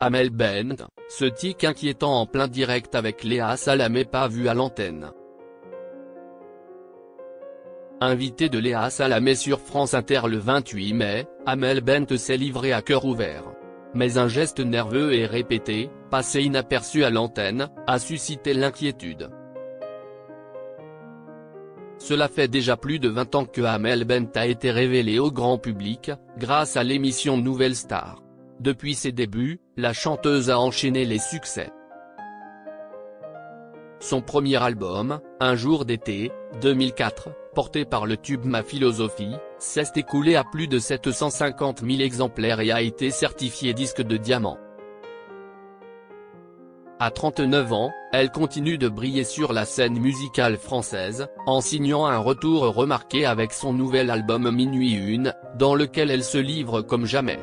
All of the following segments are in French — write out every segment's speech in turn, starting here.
Amel Bent, ce tic inquiétant en plein direct avec Léa Salamé pas vu à l'antenne. Invitée de Léa Salamé sur France Inter le 28 mai, Amel Bent s'est livrée à cœur ouvert. Mais un geste nerveux et répété, passé inaperçu à l'antenne, a suscité l'inquiétude. Cela fait déjà plus de 20 ans que Amel Bent a été révélée au grand public, grâce à l'émission Nouvelle Star. Depuis ses débuts, la chanteuse a enchaîné les succès. Son premier album, Un jour d'été, 2004, porté par le tube Ma philosophie, s'est écoulé à plus de 750 000 exemplaires et a été certifié disque de diamant. À 39 ans, elle continue de briller sur la scène musicale française, en signant un retour remarqué avec son nouvel album Minuit Une, dans lequel elle se livre comme jamais.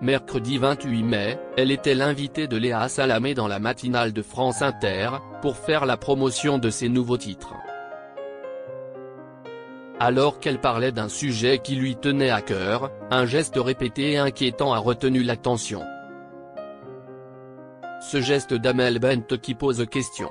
Mercredi 28 mai, elle était l'invitée de Léa Salamé dans la matinale de France Inter, pour faire la promotion de ses nouveaux titres. Alors qu'elle parlait d'un sujet qui lui tenait à cœur, un geste répété et inquiétant a retenu l'attention. Ce geste d'Amel Bent qui pose question.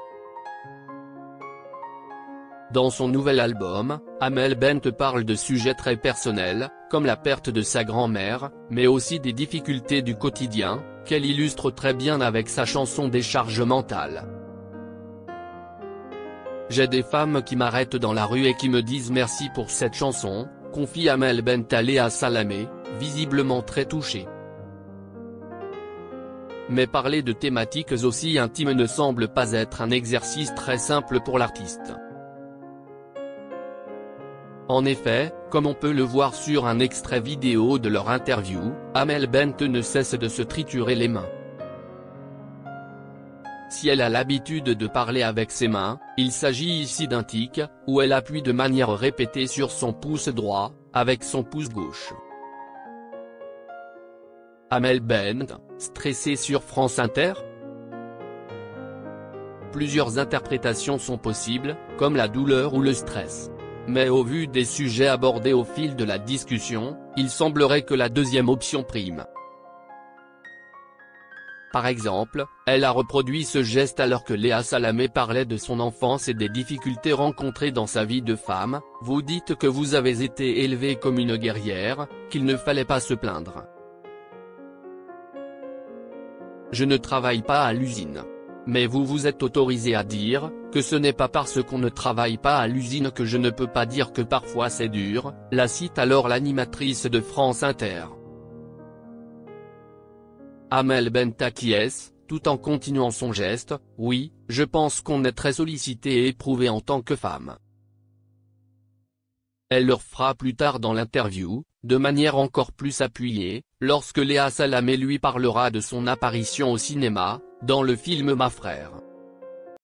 Dans son nouvel album, Amel Bent parle de sujets très personnels, comme la perte de sa grand-mère, mais aussi des difficultés du quotidien, qu'elle illustre très bien avec sa chanson Décharge mentale. J'ai des femmes qui m'arrêtent dans la rue et qui me disent merci pour cette chanson, confie Amel Bent à Léa Salamé, visiblement très touchée. Mais parler de thématiques aussi intimes ne semble pas être un exercice très simple pour l'artiste. En effet, comme on peut le voir sur un extrait vidéo de leur interview, Amel Bent ne cesse de se triturer les mains. Si elle a l'habitude de parler avec ses mains, il s'agit ici d'un tic, où elle appuie de manière répétée sur son pouce droit, avec son pouce gauche. Amel Bent, stressée sur France Inter? Plusieurs interprétations sont possibles, comme la douleur ou le stress. Mais au vu des sujets abordés au fil de la discussion, il semblerait que la deuxième option prime. Par exemple, elle a reproduit ce geste alors que Léa Salamé parlait de son enfance et des difficultés rencontrées dans sa vie de femme. Vous dites que vous avez été élevée comme une guerrière, qu'il ne fallait pas se plaindre. Je ne travaille pas à l'usine. Mais vous vous êtes autorisé à dire, que ce n'est pas parce qu'on ne travaille pas à l'usine que je ne peux pas dire que parfois c'est dur, la cite alors l'animatrice de France Inter. Amel Bent acquiesce, tout en continuant son geste, oui, je pense qu'on est très sollicité et éprouvé en tant que femme. Elle le fera plus tard dans l'interview, de manière encore plus appuyée, lorsque Léa Salamé lui parlera de son apparition au cinéma, dans le film Ma frère.